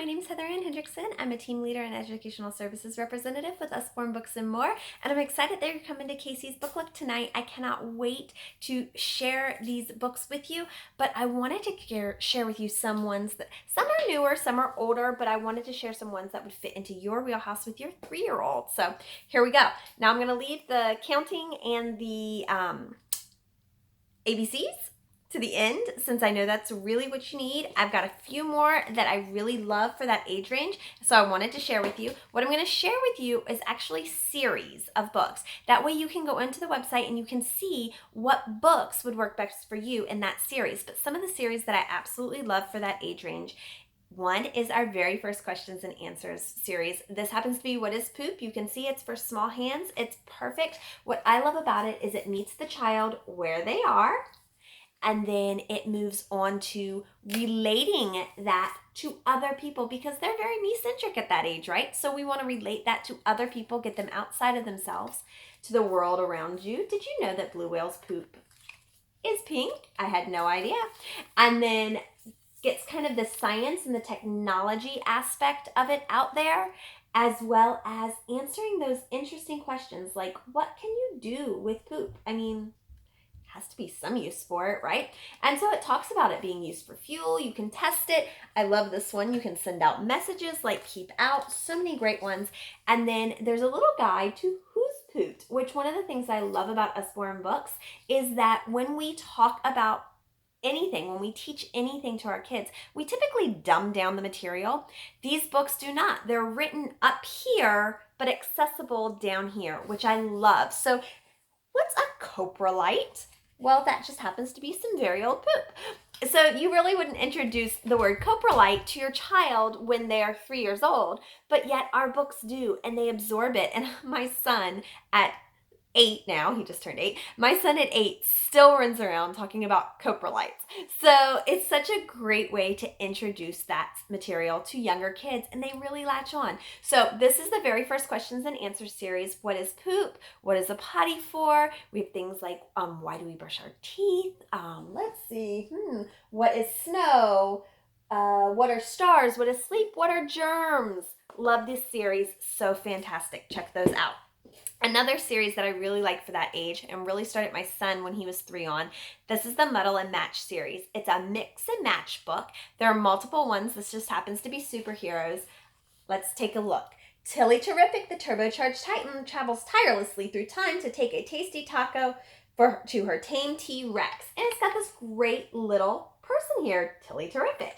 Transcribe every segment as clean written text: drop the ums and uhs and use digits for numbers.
my name is Heather Ann Hendrickson. I'm a team leader and educational services representative with Usborne Books and More, and I'm excited that you're coming to Casey's Book Club tonight. I cannot wait to share these books with you, but I wanted to share with you some ones that, some are newer, some are older, but I wanted to share some ones that would fit into your wheelhouse with your 3-year-old. So here we go. Now I'm going to leave the counting and the ABCs to the end, since I know that's really what you need. I've got a few more that I really love for that age range, so I wanted to share with you. What I'm going to share with you is actually series of books. That way you can go into the website and you can see what books would work best for you in that series. But some of the series that I absolutely love for that age range, one is our very first questions and answers series. This happens to be What is Poop? You can see it's for small hands. It's perfect. What I love about it is it meets the child where they are, and then it moves on to relating that to other people, because they're very me-centric at that age, right? So we want to relate that to other people, get them outside of themselves, to the world around you. Did you know that blue whales poop is pink? I had no idea. And then gets kind of the science and the technology aspect of it out there, as well as answering those interesting questions like, what can you do with poop? I mean, has to be some use for it, right? And so it talks about it being used for fuel. You can test it. I love this one. You can send out messages like keep out. So many great ones. And then there's a little guide to who's pooped, which one of the things I love about Usborne Books is that when we talk about anything, when we teach anything to our kids, we typically dumb down the material. These books do not. They're written up here, but accessible down here, which I love. So what's a coprolite? Well, that just happens to be some very old poop. So you really wouldn't introduce the word coprolite to your child when they are 3 years old, but yet our books do, and they absorb it. And my son at 8 now, he just turned 8, my son at 8 still runs around talking about coprolites. So it's such a great way to introduce that material to younger kids, and they really latch on. So this is the very first questions and answers series. What is poop? What is a potty for? We have things like, why do we brush our teeth? Let's see, what is snow? What are stars? What is sleep? What are germs? Love this series, so fantastic. Check those out. Another series that I really like for that age, and really started my son when he was 3 on, this is the Muddle and Match series. It's a mix and match book. There are multiple ones. This just happens to be superheroes. Let's take a look. Tilly Terrific, the turbocharged Titan, travels tirelessly through time to take a tasty taco to her tame T-Rex. And it's got this great little person here, Tilly Terrific.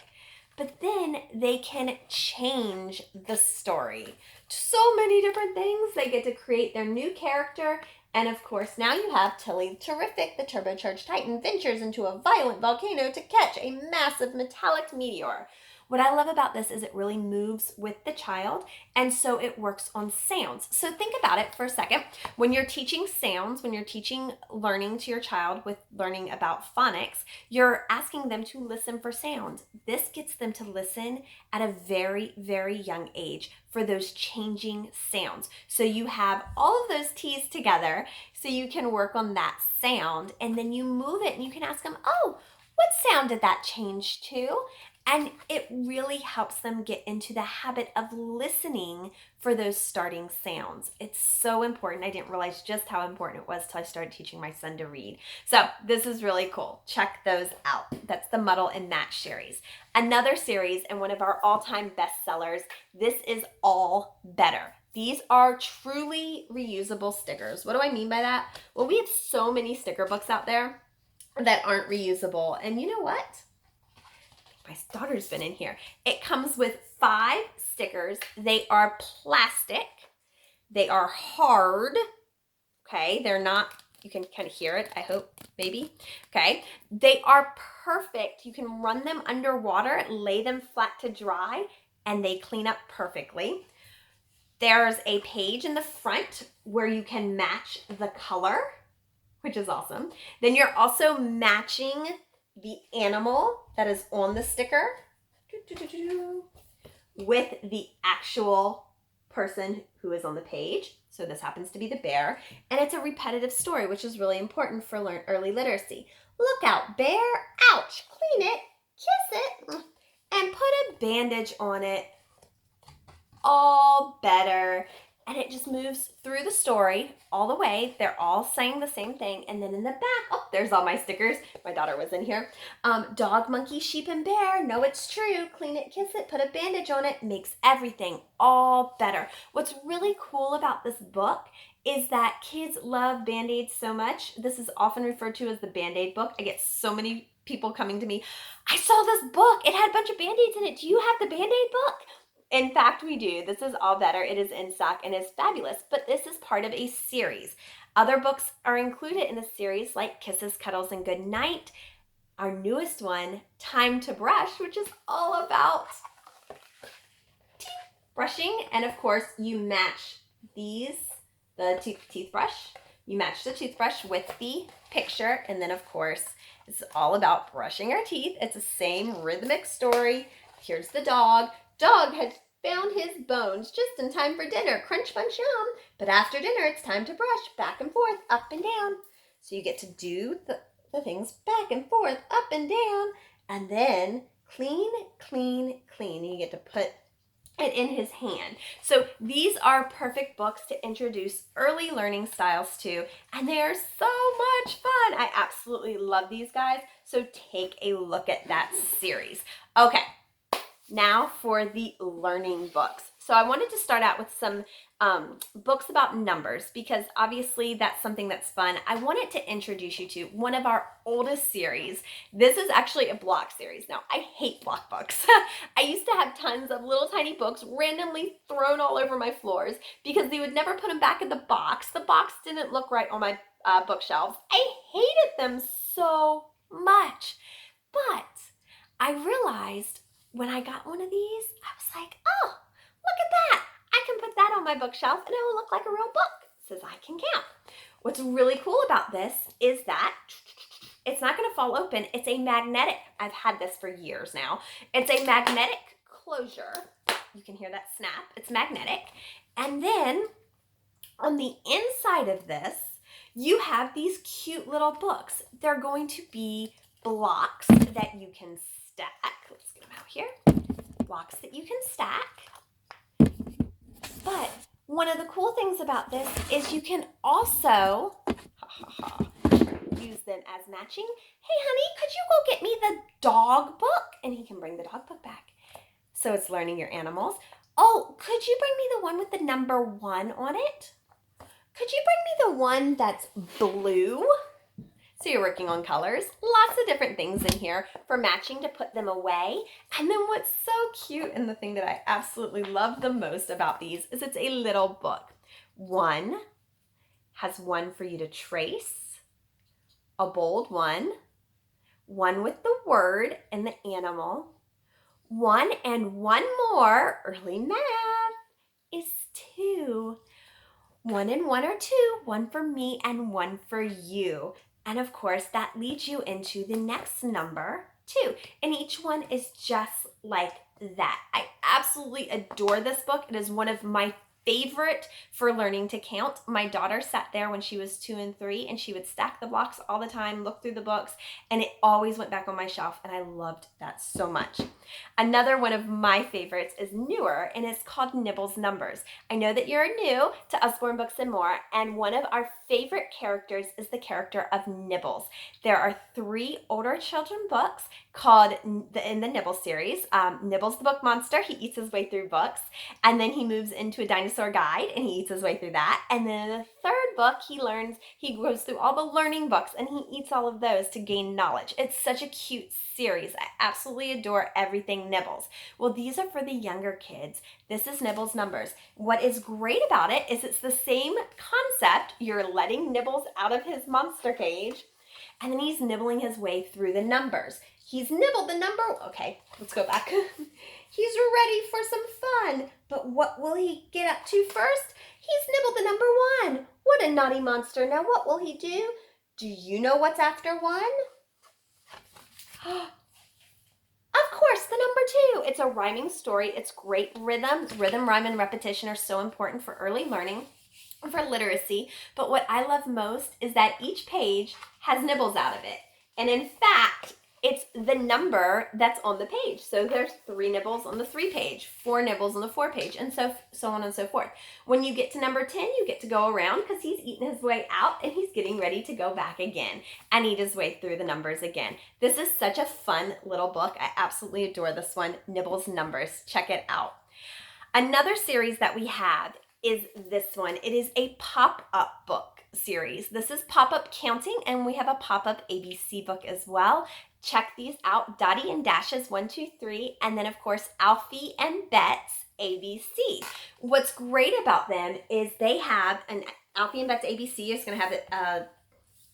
But then they can change the story. So many different things. They get to create their new character. And of course, now you have Tilly Terrific, the turbocharged Titan, ventures into a violent volcano to catch a massive metallic meteor. What I love about this is it really moves with the child, and so it works on sounds. So think about it for a second. When you're teaching sounds, when you're teaching learning to your child with learning about phonics, you're asking them to listen for sounds. This gets them to listen at a very, very young age for those changing sounds. So you have all of those T's together so you can work on that sound, and then you move it and you can ask them, oh, what sound did that change to? And it really helps them get into the habit of listening for those starting sounds. It's so important. I didn't realize just how important it was till I started teaching my son to read. So this is really cool. Check those out. That's the Muddle and Match series. Another series, and one of our all-time bestsellers, this is All Better. These are truly reusable stickers. What do I mean by that? Well, we have so many sticker books out there that aren't reusable. And you know what? My daughter's been in here. It comes with 5 stickers. They are plastic. They are hard. Okay, they're not, you can kind of hear it, I hope, maybe. Okay, they are perfect. You can run them underwater, lay them flat to dry, and they clean up perfectly. There's a page in the front where you can match the color, which is awesome. Then you're also matching the animal that is on the sticker with the actual person who is on the page. So this happens to be the bear, and it's a repetitive story, which is really important for early literacy. Look out, bear, ouch, clean it, kiss it, and put a bandage on it. all better. And it just moves through the story all the way. They're all saying the same thing. And then in the back, oh, there's all my stickers. My daughter was in here. Dog, monkey, sheep, and bear. Know it's true. Clean it, kiss it, put a bandage on it. Makes everything all better. What's really cool about this book is that kids love Band-Aids so much. This is often referred to as the Band-Aid book. I get so many people coming to me. I saw this book. It had a bunch of Band-Aids in it. Do you have the Band-Aid book? In fact, we do. This is all better. It is in stock and is fabulous, but this is part of a series. Other books are included in the series like Kisses, Cuddles, and Good Night. Our newest one, Time to Brush, which is all about teeth brushing. And of course, you match the toothbrush. You match the toothbrush with the picture. And then of course, it's all about brushing our teeth. It's the same rhythmic story. Here's the dog. Dog had found his bones just in time for dinner. Crunch, bunch, yum. But after dinner, it's time to brush back and forth, up and down. So you get to do the things back and forth, up and down, and then clean, clean, clean. And you get to put it in his hand. So these are perfect books to introduce early learning styles to, and they are so much fun. I absolutely love these guys. So take a look at that series. Okay. Now for the learning books. So I wanted to start out with some books about numbers because obviously that's something that's fun. I wanted to introduce you to one of our oldest series. This is actually a block series. Now, I hate block books. I used to have tons of little tiny books randomly thrown all over my floors because they would never put them back in the box. The box didn't look right on my bookshelves. I hated them so much. But I realized when I got one of these, I was like, oh, look at that. I can put that on my bookshelf and it will look like a real book. It says I can count. What's really cool about this is that it's not going to fall open. It's a magnetic. I've had this for years now. It's a magnetic closure. You can hear that snap. It's magnetic. And then on the inside of this, you have these cute little books. They're going to be blocks that you can stack. Let's get them out here. Blocks that you can stack. But one of the cool things about this is you can also use them as matching. Hey, honey, could you go get me the dog book? And he can bring the dog book back. So it's learning your animals. Oh, could you bring me the one with the number 1 on it? Could you bring me the one that's blue? So you're working on colors, lots of different things in here for matching to put them away. And then what's so cute and the thing that I absolutely love the most about these is it's a little book. One has one for you to trace, a bold one with the word and the animal, one and one more, early math, is 2. 1 and 1 are 2, one for me and one for you. And of course, that leads you into the next number 2. And each one is just like that. I absolutely adore this book. It is one of my favorite for learning to count. My daughter sat there when she was 2 and 3 and she would stack the blocks all the time, look through the books, and it always went back on my shelf and I loved that so much. Another one of my favorites is newer and it's called Nibbles Numbers. I know that you're new to Usborne Books and More, and one of our favorite characters is the character of Nibbles. There are 3 older children books called in the Nibbles series. Nibbles the Book Monster, he eats his way through books, and then he moves into a dinosaur guide and he eats his way through that. And then in the 3rd book, he goes through all the learning books and he eats all of those to gain knowledge. It's such a cute series. I absolutely adore everything Nibbles. Well, these are for the younger kids. This is Nibbles Numbers. What is great about it is it's the same concept. You're letting Nibbles out of his monster cage, and then he's nibbling his way through the numbers. He's nibbled the number. Okay, let's go back. He's ready for some fun. But what will he get up to first? He's nibbled the number 1. What a naughty monster. Now what will he do? Do you know what's after 1? Of course, the number 2. It's a rhyming story. It's great rhythm. Rhythm, rhyme, and repetition are so important for early learning, for literacy. But what I love most is that each page has nibbles out of it. And in fact, It's the number that's on the page. So there's 3 nibbles on the 3 page, 4 nibbles on the 4 page, and so on and so forth. When you get to number 10, you get to go around because he's eaten his way out and he's getting ready to go back again and eat his way through the numbers again. This is such a fun little book. I absolutely adore this one, Nibbles Numbers. Check it out. Another series that we have is this one. It is a pop-up book series. This is pop-up counting, and we have a pop-up ABC book as well. Check these out, Dottie and Dash's 1, 2, 3, and then of course Alfie and Bet's ABC. What's great about them is they have an Alfie and Bet's ABC is going to have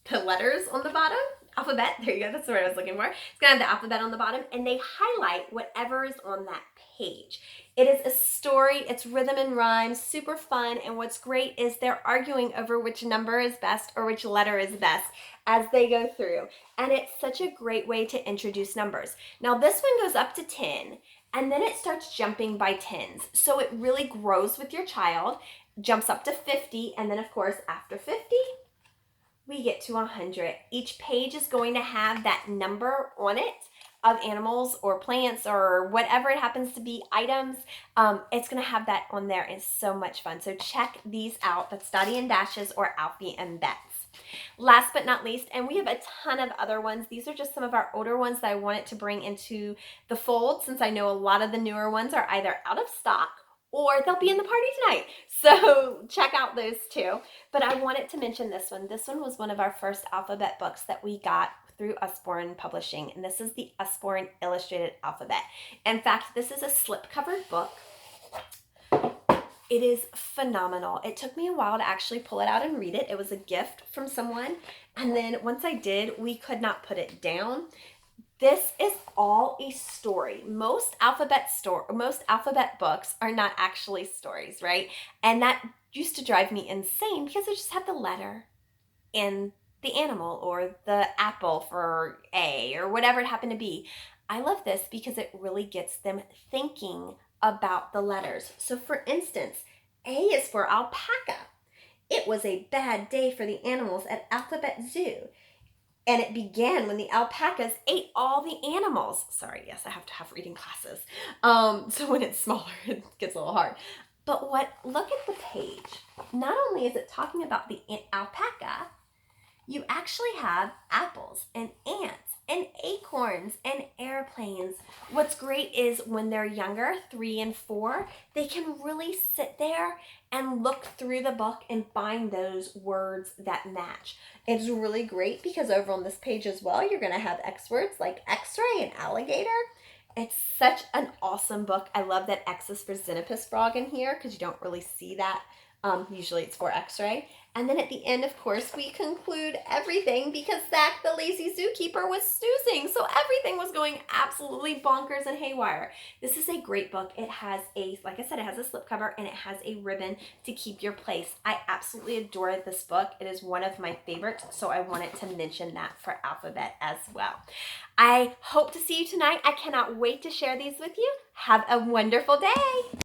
the letters on the bottom. Alphabet, there you go, that's the word I was looking for. It's going to have the alphabet on the bottom, and they highlight whatever is on that page. It is a story, it's rhythm and rhyme, super fun, and what's great is they're arguing over which number is best or which letter is best as they go through. And it's such a great way to introduce numbers. Now this one goes up to 10, and then it starts jumping by tens. So it really grows with your child, jumps up to 50, and then of course after 50, we get to 100. Each page is going to have that number on it of animals or plants or whatever it happens to be, items. It's going to have that on there. It's so much fun. So check these out. That's Dottie and Dash's or Alfie and Bet's. Last but not least, and we have a ton of other ones. These are just some of our older ones that I wanted to bring into the fold, since I know a lot of the newer ones are either out of stock or they'll be in the party tonight. So check out those too. But I wanted to mention this one. This one was one of our first alphabet books that we got through Usborne Publishing. And this is the Usborne Illustrated Alphabet. In fact, this is a slip-covered book. It is phenomenal. It took me a while to actually pull it out and read it. It was a gift from someone. And then once I did, we could not put it down. This is all a story. Most alphabet books are not actually stories, right? And that used to drive me insane because they just have the letter and the animal or the apple for A or whatever it happened to be. I love this because it really gets them thinking about the letters. So for instance, A is for alpaca. It was a bad day for the animals at Alphabet Zoo. And it began when the alpacas ate all the animals. Sorry, yes, I have to have reading classes. So when it's smaller, it gets a little hard. But look at the page. Not only is it talking about the alpaca, you actually have apples and ants and acorns and airplanes. What's great is when they're younger, 3 and 4, they can really sit there and look through the book and find those words that match. It's really great because over on this page as well, you're going to have X words like x-ray and alligator. It's such an awesome book. I love that X is for Xenopus frog in here because you don't really see that. Usually it's for x-ray. And then at the end, of course, we conclude everything because Zach, the lazy zookeeper, was snoozing. So everything was going absolutely bonkers and haywire. This is a great book. It has like I said, it has a slipcover and it has a ribbon to keep your place. I absolutely adore this book. It is one of my favorites. So I wanted to mention that for Alphabet as well. I hope to see you tonight. I cannot wait to share these with you. Have a wonderful day.